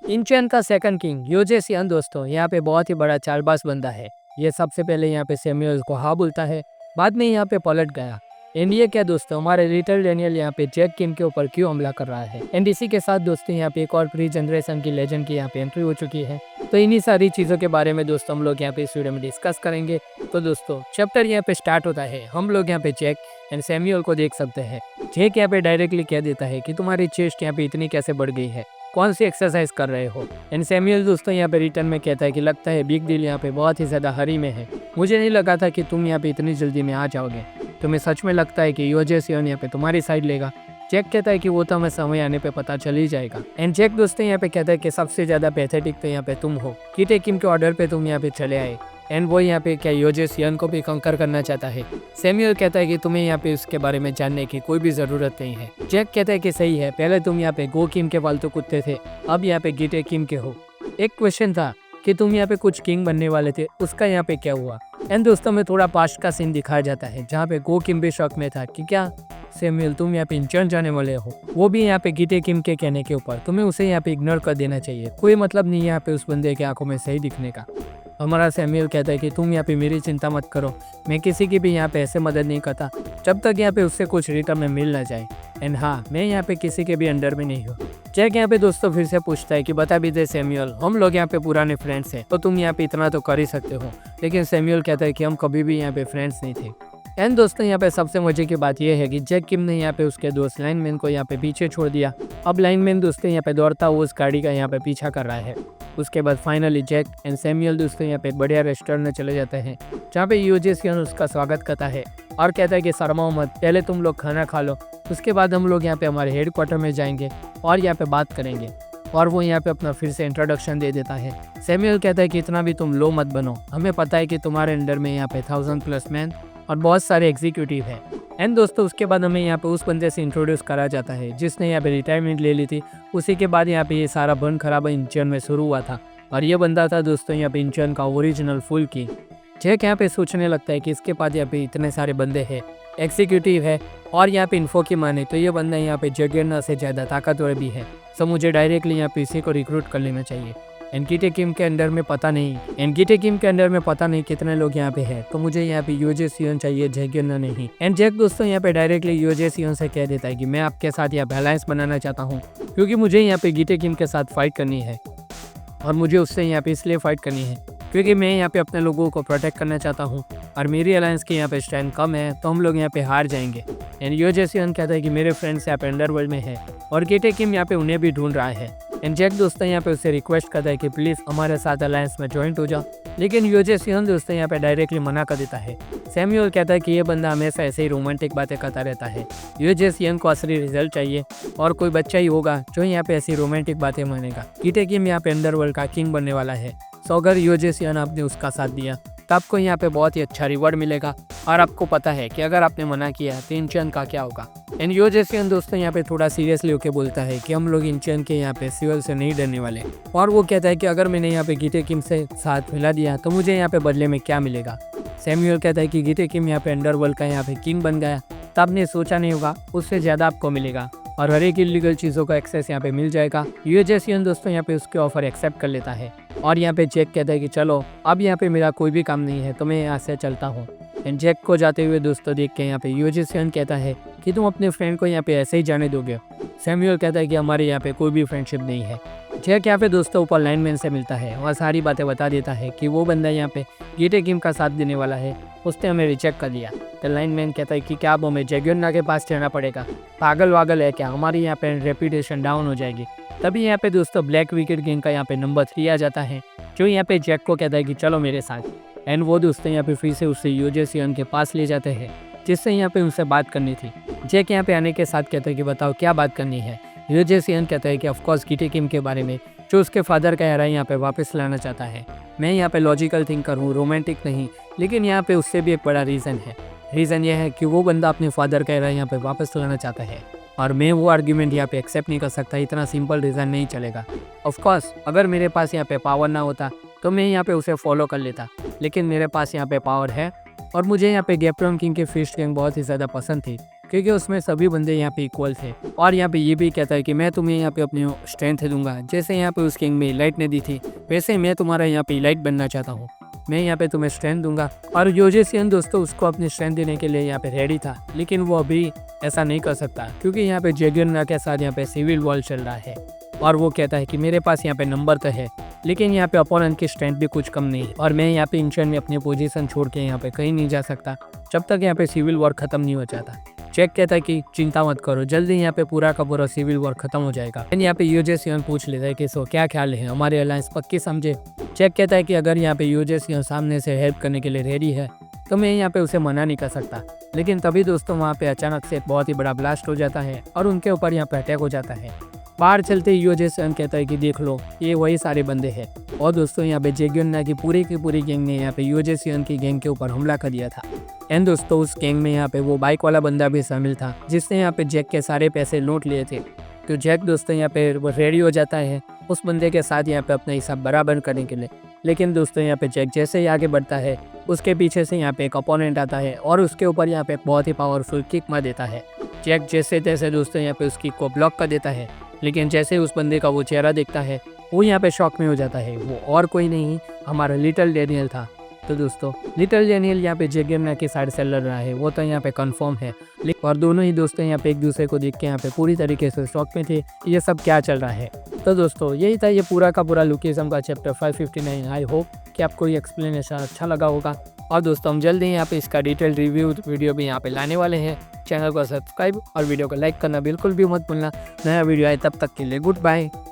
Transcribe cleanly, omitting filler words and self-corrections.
इंचेन का second king योजेसियन दोस्तों यहाँ पे बहुत ही बड़ा चालबाज बंदा है। ये सबसे पहले यहाँ पे सैमुअल को हाँ बोलता है, बाद में यहाँ पे पलट गया। एंड ये क्या दोस्तों, हमारे लिटिल डेनियल यहाँ पे जैक किम के ऊपर क्यों हमला कर रहा है। एंड इसी के साथ दोस्तों यहाँ पे एक और प्री जनरेशन की लेजेंड की यहाँ पे एंट्री हो चुकी है। तो इन्हीं सारी चीज़ों के बारे में दोस्तों हम लोग यहाँ पे इस वीडियो में डिस्कस करेंगे। तो दोस्तों चैप्टर यहाँ पे स्टार्ट होता है, हम लोग यहाँ पे जैक एंड सैमुअल को देख सकते हैं। जैक यहाँ पे डायरेक्टली कह देता है कि तुम्हारी चेस्ट यहाँ पे इतनी कैसे बढ़ गई है, कौन सी एक्सरसाइज कर रहे हो। एंड सैमुअल दोस्तों यहाँ पे रिटर्न में कहता है कि लगता है बिग डील यहाँ पे बहुत ही ज़्यादा हरी में है, मुझे नहीं लगा था कि तुम यहाँ पे इतनी जल्दी में आ जाओगे। तुम्हें सच में लगता है कि योजेसियन यहाँ पे तुम्हारी साइड लेगा। जैक कहता है कि वो तो हमें समय आने पे पता चल ही जाएगा। एंड जैक दोस्तों यहाँ पे कहता है कि सबसे ज़्यादा पैथेटिक तो यहाँ पे तुम हो, कीटे किम के ऑर्डर पे तुम यहाँ पे चले आए। एंड वो यहाँ पे क्या योजेसियन को भी कंकर करना चाहता है। सैमुअल कहता है कि तुम्हें यहाँ पे उसके बारे में जानने की कोई भी ज़रूरत नहीं है। जैक कहता है कि सही है, पहले तुम यहाँ पे गो किम के पालतू कुत्ते थे, अब यहाँ पे कीटे किम के हो। एक क्वेश्चन था कि तुम यहाँ पे कुछ किंग बनने वाले थे, उसका यहाँ पे क्या हुआ। एंड दोस्तों में थोड़ा पास्ट का सीन दिखाया जाता है जहाँ पे गो किम भी शौक में था कि क्या सैमुअल तुम यहाँ पे इंचर्न जाने वाले हो, वो भी यहाँ पे कीटे किम के कहने के ऊपर। तुम्हें उसे यहाँ पे इग्नोर कर देना चाहिए, कोई मतलब नहीं यहाँ पे उस बंदे के आंखों में सही दिखने का। हमारा सैमुअल कहता है कि तुम यहाँ पे मेरी चिंता मत करो, मैं किसी की भी यहाँ पे ऐसे मदद नहीं करता जब तक यहाँ पे उससे कुछ रिटर्न में मिल ना जाए। एंड हाँ, मैं यहाँ पे किसी के भी अंडर में नहीं हूँ। जैक यहाँ पे दोस्तों फिर से पूछता है कि बता भी दे सैमुअल, हम लोग यहाँ पे पुराने फ्रेंड्स हैं, तो तुम यहाँ पे इतना तो कर ही सकते हो। लेकिन सैमुअल कहता है कि हम कभी भी यहाँ पे फ्रेंड्स नहीं थे। एंड दोस्तों यहाँ पे सबसे मजे की बात यह है कि जैक किम ने यहाँ पे उसके दोस्त लाइनमैन को यहाँ पे पीछे छोड़ दिया। अब लाइनमैन दोस्तों यहाँ पे दौड़ता हुआ उस गाड़ी का यहाँ पे पीछा कर रहा है। उसके बाद फाइनली जैक एंड सैमुअल दोस्तों यहाँ पे बढ़िया रेस्टोरेंट में चले जाते हैं जहाँ पे योजेसियन उसका स्वागत करता है और कहता है कि शर्माओ मत, पहले तुम लोग खाना खा लो, उसके बाद हम लोग यहाँ पे हमारे हेडक्वार्टर में जाएंगे और यहाँ पे बात करेंगे। और वो यहाँ पे अपना फिर से इंट्रोडक्शन दे देता है। सैमुअल कहता है कि इतना भी तुम लो मत बनो, हमें पता है कि तुम्हारे अंडर में यहाँ पे 1000+ मैन और बहुत सारे एग्जीक्यूटिव हैं। एंड दोस्तों उसके बाद हमें यहाँ पे उस बंदे से इंट्रोड्यूस करा जाता है जिसने यहाँ पे रिटायरमेंट ले ली थी। उसी के बाद यहाँ पे ये सारा बन खराबा इंचन में शुरू हुआ था और ये बंदा था दोस्तों यहाँ पे इंचन का ओरिजिनल फुल किंग। जैक यहाँ पे सोचने लगता है कि इसके पास यहाँ पे इतने सारे बंदे हैं, एग्जीक्यूटिव है और यहाँ पे इन्फो की माने तो ये बंदा यहाँ पे जगेरना से ज़्यादा ताकतवर भी है। सो मुझे डायरेक्टली यहाँ पे इसी को रिक्रूट कर लेना चाहिए। कीटे किम के अंडर में पता नहीं कितने लोग यहाँ पे हैं, तो मुझे यहाँ पे योजेसियन चाहिए, जगेरना नहीं। एंड जैक दोस्तों यहाँ पे डायरेक्टली योजेसियन से कह देता है कि मैं आपके साथ यहाँ पे अलायंस बनाना चाहता हूँ क्योंकि मुझे यहाँ पे कीटे किम के साथ फाइट करनी है। और मुझे उससे यहाँ पे इसलिए फाइट करनी है क्योंकि मैं यहाँ पे अपने लोगों को प्रोटेक्ट करना चाहता हूँ और मेरी अलायंस की यहाँ पे स्ट्रेंथ कम है, तो हम लोग यहाँ पे हार जाएंगे। एंड योजेसियन कहता है कि मेरे फ्रेंड्स यहाँ पे अंडरवर्ल्ड में है और कीटे किम यहाँ पे उन्हें भी ढूंढ रहा है। एंड जैक दोस्तों यहाँ पे उससे रिक्वेस्ट करता है कि प्लीज़ हमारे साथ अलायंस में ज्वाइंट हो जाओ, लेकिन योजेसियन दोस्तों यहाँ पे डायरेक्टली मना कर देता है। सैमुअल कहता है कि ये बंदा हमेशा ऐसे ही रोमांटिक बातें करता रहता है, योजेसियन को असली रिजल्ट चाहिए और कोई बच्चा ही होगा जो यहाँ पे ऐसी रोमांटिक बातें मानेगा। कीटे किम यहाँ पे अंडरवर्ल्ड का किंग बनने वाला है, सो अगर योजेसियन आपने उसका साथ दिया तो आपको यहाँ पे बहुत ही अच्छा रिवॉर्ड मिलेगा और आपको पता है कि अगर आपने मना किया तो इंचन का क्या होगा। एंड योजेसियन दोस्तों यहाँ पे थोड़ा सीरियसली होकर बोलता है कि हम लोग इंचन के यहाँ पे सिवल से नहीं डरने वाले। और वो कहता है कि अगर मैंने यहाँ पे कीटे किम से साथ मिला दिया तो मुझे यहाँ पे बदले में क्या मिलेगा। सैमुअल कहता है कि कीटे किम यहाँ पे अंडरवर्ल्ड का यहाँ पे किंग बन गया तो आपने सोचा नहीं होगा, उससे ज़्यादा आपको मिलेगा और हर एक इलीगल चीज़ों का एक्सेस यहाँ पे मिल जाएगा। योजेसियन दोस्तों यहाँ पे उसके ऑफर एक्सेप्ट कर लेता है और यहाँ पे जैक कहता है कि चलो अब यहाँ पे मेरा कोई भी काम नहीं है तो मैं यहाँ से चलता हूँ। एंड जैक को जाते हुए दोस्तों देख के यहाँ पे योजेसियन कहता है कि तुम अपने फ्रेंड को यहाँ पे ऐसे ही जाने दोगे। सैमुअल कहता है कि हमारे यहाँ पे कोई भी फ्रेंडशिप नहीं है। जैक यहाँ पे दोस्तों ऊपर लाइनमैन से मिलता है और सारी बातें बता देता है कि वो बंदा यहाँ पे कीटे किम का साथ देने वाला है, उसने हमें रिजेक्ट कर दिया। तो लाइनमैन कहता है कि क्या अब हमें जगेरना के पास जाना पड़ेगा, पागल वागल है क्या, हमारी यहाँ पे रेपुटेशन डाउन हो जाएगी। तभी यहाँ पे दोस्तों ब्लैक विकेट किंग का यहाँ पे नंबर 3 आ जाता है जो यहाँ पे जैक को कहता है कि चलो मेरे साथ। एंड वो दोस्तों यहाँ पे फिर से उससे योजेसियन के पास ले जाते हैं जिससे यहाँ पे उनसे बात करनी थी। जैक यहाँ पे आने के साथ कहता है कि बताओ क्या बात करनी है। योजेसियन कहता है कि ऑफकोर्स कीटे किम के बारे में जो उसके फादर का एरा यहाँ पे वापस लाना चाहता है। मैं यहाँ पे लॉजिकल थिंकर हूँ, रोमांटिक नहीं, लेकिन यहाँ पे उससे भी एक बड़ा रीज़न है। रीज़न यह है कि वो बंदा अपने फादर का एरा यहाँ पे वापस लाना चाहता है और मैं वो आर्ग्यूमेंट यहाँ पे एक्सेप्ट नहीं कर सकता। इतना सिंपल रीज़न नहीं चलेगा। ऑफकोर्स अगर मेरे पास यहाँ पे पावर ना होता तो मैं यहाँ पे उसे फॉलो कर लेता, लेकिन मेरे पास यहाँ पे पावर है और मुझे यहाँ पे गेप्रोम किंग की फिस्ट गैंग बहुत ही ज़्यादा पसंद थी क्योंकि उसमें सभी बंदे यहाँ पे इक्वल थे। और यहाँ पे ये भी कहता है कि मैं तुम्हें यहाँ पे अपनी स्ट्रेंथ दूंगा, जैसे यहाँ पे उस किंग में इलाइट ने दी थी वैसे मैं तुम्हारा यहाँ पे इलाइट बनना चाहता हूँ। मैं यहाँ पे तुम्हें स्ट्रेंथ दूंगा। और यूजेसियन दोस्तों उसको अपनी स्ट्रेंथ देने के लिए यहाँ पे रेडी था, लेकिन वो अभी ऐसा नहीं कर सकता क्योंकि यहाँ पे जगरना के साथ यहाँ पे सिविल वॉर चल रहा है। और वो कहता है कि मेरे पास यहाँ पे नंबर तो है, लेकिन यहाँ पे अपोनेंट की स्ट्रेंथ भी कुछ कम नहीं है और मैं यहाँ पे इंशन में अपनी पोजीशन छोड़ के यहाँ पे कहीं नहीं जा सकता जब तक यहाँ पे सिविल वॉर खत्म नहीं हो जाता। जैक कहता है कि चिंता मत करो, जल्दी यहाँ पे पूरा का पूरा सिविल वॉर खत्म हो जाएगा। यहाँ पे यूजेसियन पूछ लेता है कि सो क्या ख्याल है, हमारे अलायंस पक्की समझे। जैक कहता है कि अगर यहाँ पे यूजेसियन सामने से हेल्प करने के लिए रेडी है तो मैं यहाँ पे उसे मना नहीं कर सकता। लेकिन तभी दोस्तों वहाँ पे अचानक से एक बहुत ही बड़ा ब्लास्ट हो जाता है और उनके ऊपर यहाँ पे अटैक हो जाता है। बाहर चलते ही यूजेसियन कहता है कि देख लो ये वही सारे बंदे हैं। और दोस्तों यहाँ पे जेगियोना की पूरी गैंग ने यहाँ पे यूजेसियन की गैंग के ऊपर हमला कर दिया था। एंड दोस्तों उस गैंग में यहाँ पे वो बाइक वाला बंदा भी शामिल था जिसने यहाँ पे जैक के सारे पैसे लूट लिए थे। तो जैक दोस्तों यहाँ पे वो रेडी हो जाता है उस बंदे के साथ यहाँ पे अपना हिसाब बराबर करने के लिए। लेकिन दोस्तों यहाँ पे जैक जैसे ही आगे बढ़ता है उसके पीछे से यहाँ पे एक अपोनेंट आता है और उसके ऊपर यहाँ पे बहुत ही पावरफुल किक मार देता है। जैक जैसे तैसे दोस्तों यहाँ पे उस किक को ब्लॉक कर देता है, लेकिन जैसे उस बंदे का वो चेहरा देखता है वो यहाँ पे शॉक में हो जाता है। वो और कोई नहीं हमारा लिटिल डैनियल था। तो दोस्तों लिटिल डैनियल यहाँ पे जेगरना की साइड से लड़ रहा है, वो तो यहाँ पे कंफर्म है। और दोनों ही दोस्तों यहाँ पे एक दूसरे को देख के यहाँ पे पूरी तरीके से शॉक में थे, ये सब क्या चल रहा है। तो दोस्तों यही था ये पूरा का पूरा लुकिज्म का चैप्टर 559। आई होप कि आपको ये एक्सप्लेनेशन अच्छा लगा होगा। और दोस्तों हम जल्दी यहाँ पे इसका डिटेल रिव्यू वीडियो भी यहाँ पे लाने वाले हैं। चैनल को सब्सक्राइब और वीडियो को लाइक करना बिल्कुल भी मत भूलना। नया वीडियो आए तब तक के लिए गुड बाय।